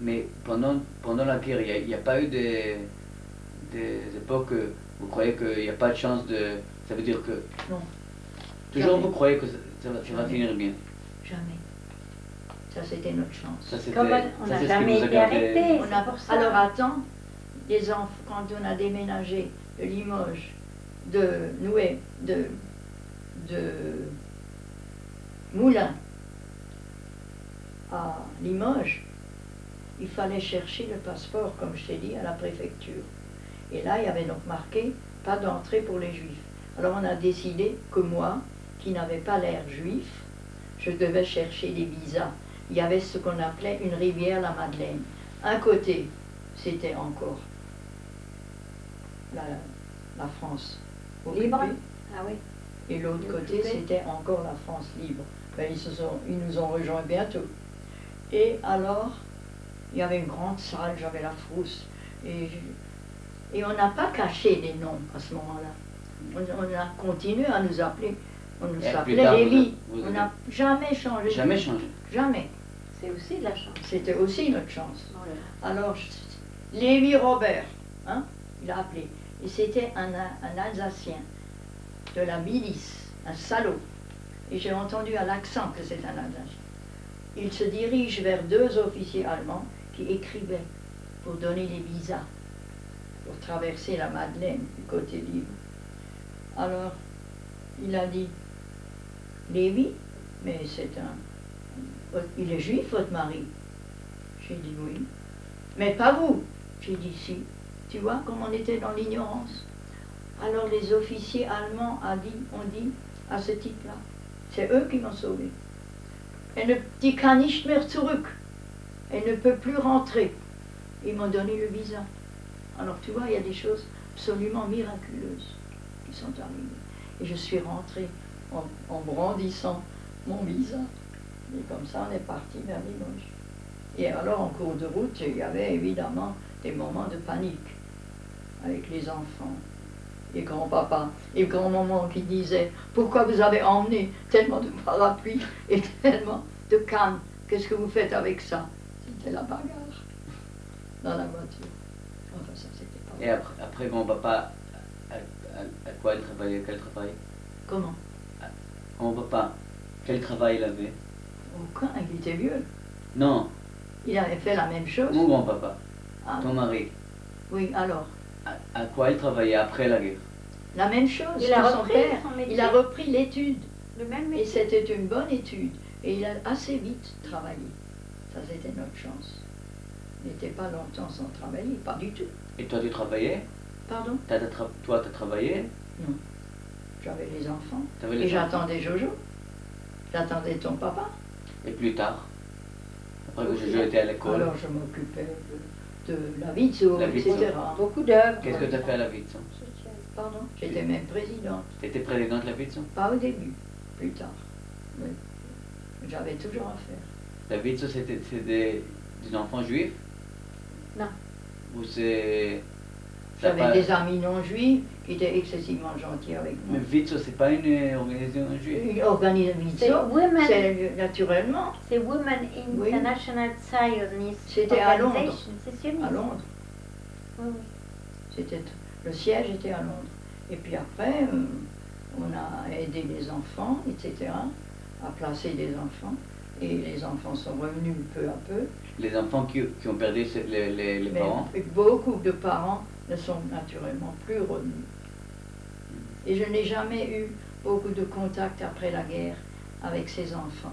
Mais pendant la guerre, il n'y a pas eu des époques où vous croyez qu'il n'y a pas de chance de... Ça veut dire que... Non. Toujours Jamais. vous croyez que ça va finir bien. Jamais. Ça, c'était notre chance. Ça, c'était... Comme on ça, n'a c'est ce qui jamais vous a été gardé- arrêté, On c'est a- pour ça. Alors attends, les enfants, quand on a déménagé de Limoges, de Noué, de Moulins à Limoges, il fallait chercher le passeport, comme je t'ai dit, à la préfecture. Et là, il y avait donc marqué « pas d'entrée pour les juifs ». Alors on a décidé que moi, qui n'avais pas l'air juif, je devais chercher des visas. Il y avait ce qu'on appelait une rivière la Madeleine. Un côté, c'était encore la France occupée, Libre. Ah oui. et l'autre côté, Occupée. c'était encore la France libre. Ben, ils nous ont rejoints bientôt. Et alors, il y avait une grande salle, j'avais la frousse. Et on n'a pas caché les noms à ce moment-là. On a continué à nous appeler. On nous Et plus appelait tard, Lévi. vous On avez- n'a jamais changé. de Jamais nom. changé. Jamais. C'est aussi de la chance. C'était aussi notre chance. Voilà. Alors, Lévi Robert, hein, il a appelé. Et c'était un Alsacien de la milice, un salaud. Et j'ai entendu à l'accent que c'est un Alsacien. Il se dirige vers deux officiers allemands qui écrivaient pour donner les visas, pour traverser la Madeleine du côté libre. Alors, il a dit, Lévi, mais c'est il est juif, votre mari? J'ai dit oui. Mais pas vous. J'ai dit si. Tu vois comme on était dans l'ignorance. Alors les officiers allemands ont dit à ce type-là, c'est eux qui m'ont sauvé. Die kann nicht mehr zurück. Elle ne peut plus rentrer. Ils m'ont donné le visa. Alors tu vois, il y a des choses absolument miraculeuses qui sont arrivées. Et je suis rentrée en brandissant mon visa. Et comme ça, on est parti vers Limoges. Et alors, en cours de route, il y avait évidemment des moments de panique avec les enfants, et grand-papa et grand-maman qui disaient « Pourquoi vous avez emmené tellement de parapluies et tellement de cannes? Qu'est-ce que vous faites avec ça ?» C'était la bagarre dans la voiture. Enfin, ça, c'était pas Et après grand-papa, à quoi il travaillait? Quel travail? Comment? Grand-papa, quel travail il avait? Aucun, il était vieux. Non, Il avait fait la même chose. mon grand-papa, Ah, ton mari. oui, alors, À quoi il travaillait après la guerre? la même chose Il que a son repris père. son métier. Il a repris l'étude. Le même Et métier. c'était une bonne étude. Et il a assez vite travaillé. Ça, c'était notre chance. Il n'était pas longtemps sans travailler, pas du tout. Et toi, tu travaillais? Pardon? Toi, tu as travaillé? Non. J'avais les enfants. T'avais Et les enfants. j'attendais Jojo. J'attendais ton papa. Et plus tard, après que Jojo était à l'école, Alors je m'occupais de la Vitso, La Vitso. etc. Beaucoup d'œuvres. qu'est-ce que tu as fait à la Vitson? Pardon? J'étais même présidente. Tu étais présidente de la Vitson? Pas au début, plus tard. Oui. J'avais toujours à faire. La Vitson, c'est des enfants juifs? Non. Ou c'est... ça J'avais pas- des amis non juifs qui étaient excessivement gentils avec Mais moi. Vitson, c'est pas une organisation juive? Une organisation, C'est Women, c'est naturellement c'est Women Oui. International Zionist C'était à Londres. Organization. C'est sioniste. à Londres. Oui, oui. Le siège était à Londres. Et puis après, on a aidé les enfants, etc., à placer des enfants. Et les enfants sont revenus peu à peu. Les enfants qui ont perdu les Mais parents? beaucoup de parents ne sont naturellement plus revenus. Et je n'ai jamais eu beaucoup de contact après la guerre avec ces enfants.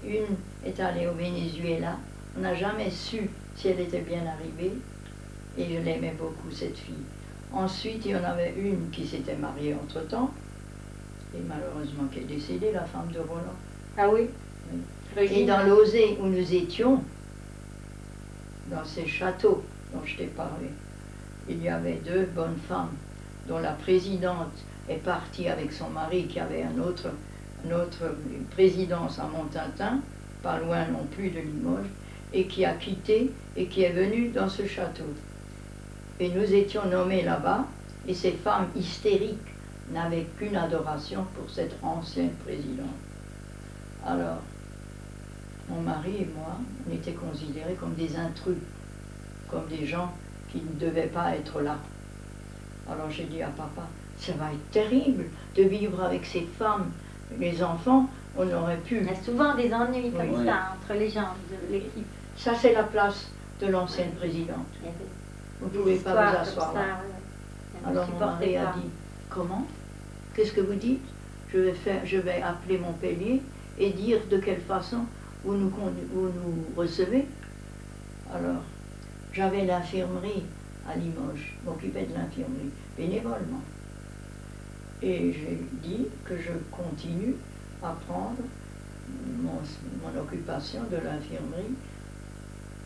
Une est allée au Venezuela. On n'a jamais su si elle était bien arrivée. Et je l'aimais beaucoup, cette fille. Ensuite, il y en avait une qui s'était mariée entre-temps. Et malheureusement qui est décédée, la femme de Roland. Ah oui. Et dans l'Osée où nous étions, dans ces châteaux dont je t'ai parlé. Il y avait 2 bonnes femmes, dont la présidente est partie avec son mari qui avait une autre présidence à Montintin, pas loin non plus de Limoges, et qui a quitté et qui est venue dans ce château. Et nous étions nommés là-bas, et ces femmes hystériques n'avaient qu'une adoration pour cette ancienne présidente. Alors, mon mari et moi, on était considérés comme des intrus, comme des gens qui ne devaient pas être là. Alors j'ai dit à papa, ça va être terrible de vivre avec ces femmes. Les enfants, on aurait pu... Il y a souvent des ennuis comme Oui. ça entre les gens de l'équipe. Ça, c'est la place de l'ancienne présidente. Il y a des Vous ne pouvez pas vous histoires asseoir comme là. ça, ouais. Elle ne Alors mon mari supportait a pas. dit, comment? Qu'est-ce que vous dites? Je vais appeler Montpellier et dire de quelle façon vous nous recevez. Alors, j'avais l'infirmerie à Limoges, je m'occupais de l'infirmerie, bénévolement. Et j'ai dit que je continue à prendre mon occupation de l'infirmerie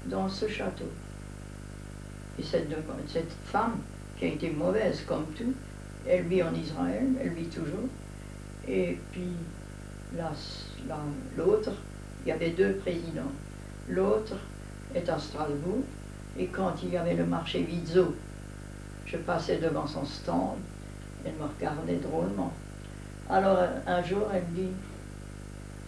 dans ce château. Et cette femme, qui a été mauvaise comme tout, elle vit en Israël, elle vit toujours. Et puis l'autre, il y avait 2 présidents. L'autre est à Strasbourg, et quand il y avait le marché Vizzo, je passais devant son stand, elle me regardait drôlement. Alors un jour, elle me dit,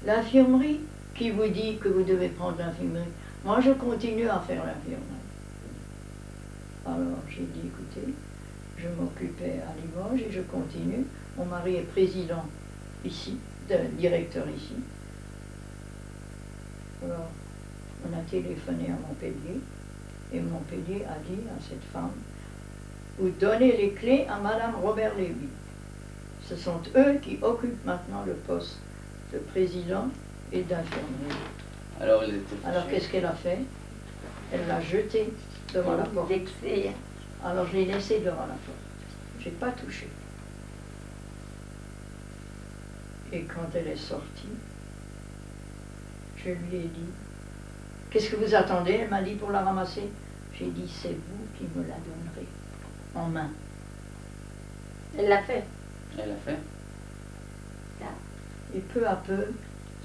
l'infirmerie, qui vous dit que vous devez prendre l'infirmerie? Moi, je continue à faire l'infirmerie. Alors j'ai dit, écoutez, je m'occupais à Limoges et je continue. Mon mari est président ici, directeur ici. Alors, on a téléphoné à Montpellier, et Montpellier a dit à cette femme, vous donnez les clés à Madame Robert Lévy. Ce sont eux qui occupent maintenant le poste de président et d'infirmier. Alors, elle était Alors fâchée. qu'est-ce qu'elle a fait? Elle l'a jeté devant la porte. Vexée. Alors je l'ai laissé devant la porte. Je n'ai pas touché. Et quand elle est sortie, je lui ai dit, qu'est-ce que vous attendez? Elle m'a dit pour la ramasser. J'ai dit, c'est vous qui me la donnerez en main. Elle l'a fait. Elle a fait. Et peu à peu,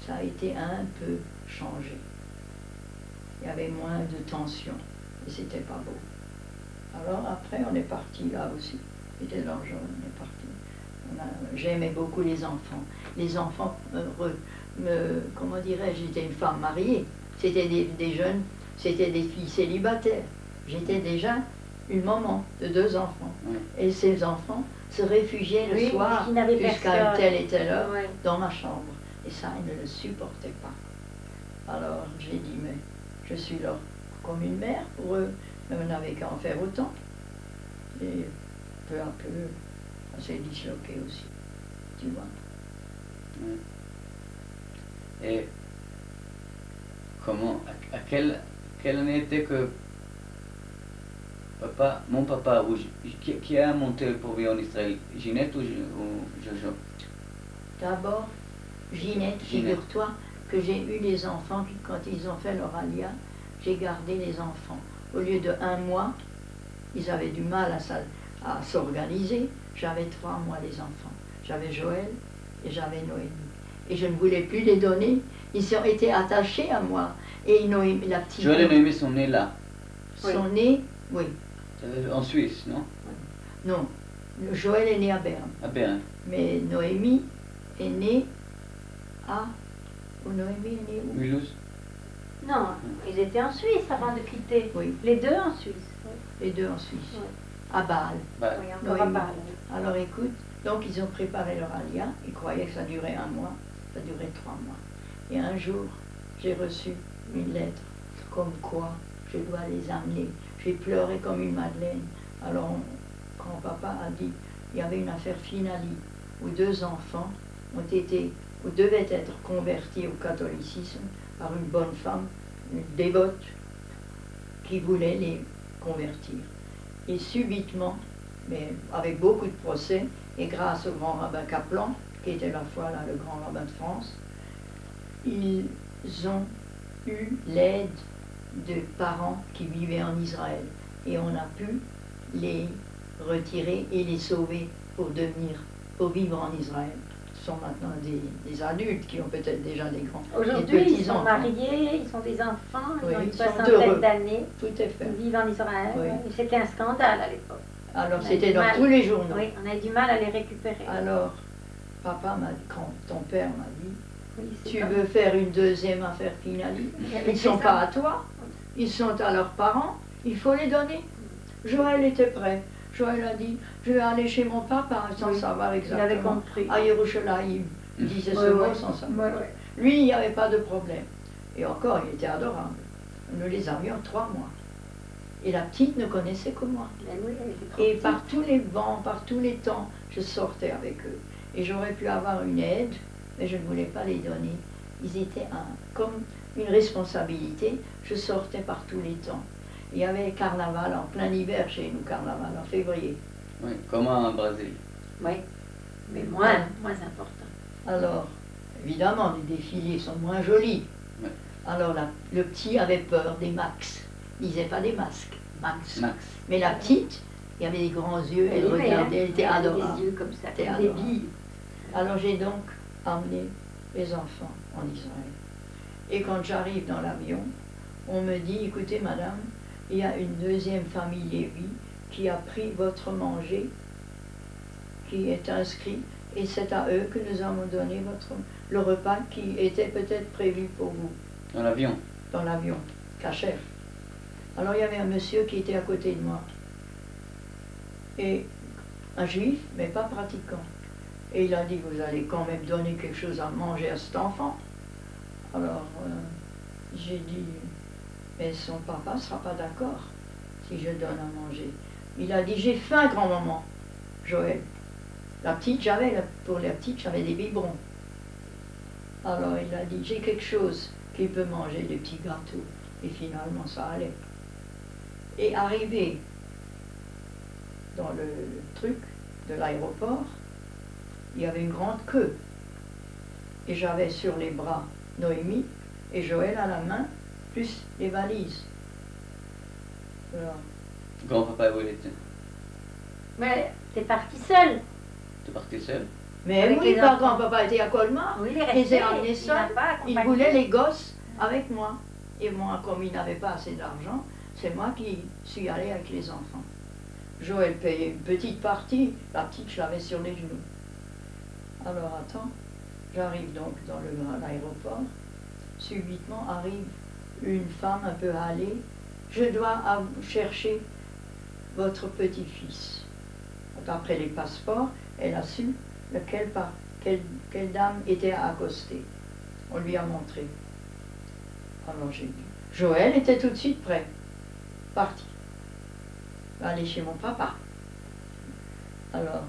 ça a été un peu changé. Il y avait moins de tension et c'était pas beau. Alors après, on est parti là aussi. C'était l'argent, on est parti. J'aimais beaucoup les enfants. Les enfants comment dirais-je, j'étais une femme mariée. C'était des jeunes, c'était des filles célibataires. J'étais déjà une maman de 2 enfants. Oui. Et ces enfants se réfugiaient le Oui, soir mais qui n'avaient jusqu'à personne. une telle et telle heure Ouais. dans ma chambre. Et ça, ils ne le supportaient pas. Alors j'ai dit, mais je suis là comme une mère pour eux, mais on n'avait qu'à en faire autant. Et peu à peu, on s'est disloqué aussi, tu vois. Oui. Et comment, à quelle année était que mon papa, qui a monté pour vivre en Israël, Ginette ou Jojo? D'abord, Ginette, figure-toi que j'ai eu les enfants, quand ils ont fait leur alia, j'ai gardé les enfants. Au lieu de 1 mois, ils avaient du mal à s'organiser, j'avais 3 mois les enfants. J'avais Joël et j'avais Noémie. Et je ne voulais plus les donner, ils ont été attachés à moi. Et Noémie, la petite... Joël et Noémie sont nés là, sont nés, oui. En Suisse, non? Non, Joël est né à Berne. À Berne. Mais Noémie est née à... Où Noémie est née où? Mulhouse. Non, ils étaient en Suisse avant de quitter. Oui, Les 2 en Suisse. les 2 en Suisse. Oui. À Bâle. Bah, Oui, encore à Noémie. Bâle. Alors écoute, donc ils ont préparé leur alia, ils croyaient que ça durait 1 mois, ça durait 3 mois. Et un jour, j'ai reçu une lettre comme quoi je dois les amener. J'ai pleuré comme une madeleine. Alors grand-papa a dit, il y avait une affaire Finali où 2 enfants devaient être convertis au catholicisme par une bonne femme, une dévote, qui voulait les convertir. Et subitement, mais avec beaucoup de procès, et grâce au grand rabbin Kaplan, qui était la fois là, le grand rabbin de France, ils ont eu l'aide de parents qui vivaient en Israël. et on a pu les retirer et les sauver pour vivre en Israël. Ce sont maintenant des adultes qui ont peut-être déjà des grands, Aujourd'hui, des ils sont petits-enfants. mariés, ils sont des enfants, Oui, ils ont une ils sont heureux. soixantaine d'années, Tout est fait. ils vivent en Israël. Oui. Et c'était un scandale à l'époque. Alors On a c'était du dans mal. tous les journaux. Oui, on a du mal à les récupérer. Alors, quand ton père m'a dit, Oui, c'est tu comme- veux faire une deuxième affaire Finali? Ils ne sont pas à toi, ils sont à leurs parents, il faut les donner. Joël était prêt. Joël a dit, je vais aller chez mon papa sans Oui, savoir Il avait exactement. compris. À Yerushalayim, il disait ce Ouais, mot ouais. sans savoir. Ouais, ouais. Lui, il n'y avait pas de problème. Et encore, il était adorable. Nous les avions 3 mois. Et la petite ne connaissait que moi. Ben oui, elle était trop Et petite. par tous les vents, par tous les temps, je sortais avec eux. Et j'aurais pu avoir une aide, mais je ne voulais pas les donner. Ils étaient comme une responsabilité. Je sortais par tous les temps. Il y avait le carnaval en plein hiver chez nous, carnaval en février. Oui, comme en Brésil. Oui, mais moins important. Alors, évidemment, les défilés sont moins jolis. Ouais. Alors le petit avait peur des max. Il disait pas des masques, max. Max. Mais la petite, il y avait des grands yeux, elle Oui, mais, regardait, elle était elle avait adorable. des yeux comme ça, C'était comme des adorable. billes. Alors j'ai donc emmené les enfants en Israël. Et quand j'arrive dans l'avion, on me dit, écoutez madame, il y a une deuxième famille Lévi qui a pris votre manger, qui est inscrit, et c'est à eux que nous avons donné le repas qui était peut-être prévu pour vous Dans l'avion. dans l'avion, cachère. Alors il y avait un monsieur qui était à côté de moi, et un juif, mais pas pratiquant. Et il a dit, vous allez quand même donner quelque chose à manger à cet enfant. Alors j'ai dit, mais son papa ne sera pas d'accord si je donne à manger. Il a dit, j'ai faim grand-maman, Joël. La petite, pour la petite, j'avais des biberons. Alors il a dit, j'ai quelque chose qu'il peut manger, des petits gâteaux. Et finalement, ça allait. Et arrivé dans le truc de l'aéroport, il y avait une grande queue. Et j'avais sur les bras Noémie et Joël à la main, plus les valises. Alors, Grand-papa, où il était? Mais t'es parti seule. Tu es parti seul? mais Avec oui, les par enfants. grand-papa était à Colmar. Oui, il est Il resté. les a emmenés Il seuls. n'a pas Il accompagné. voulait les gosses avec moi. Et moi, comme il n'avait pas assez d'argent, c'est moi qui suis allée avec les enfants. Joël payait une petite partie, la petite, je l'avais sur les genoux. Alors attends, j'arrive donc dans l'aéroport. Subitement arrive une femme un peu hâlée. Je dois chercher votre petit-fils. Après les passeports, elle a su quelle dame était accostée. On lui a montré. Alors j'ai dit. Joël était tout de suite prêt. Parti. Va aller chez mon papa. Alors,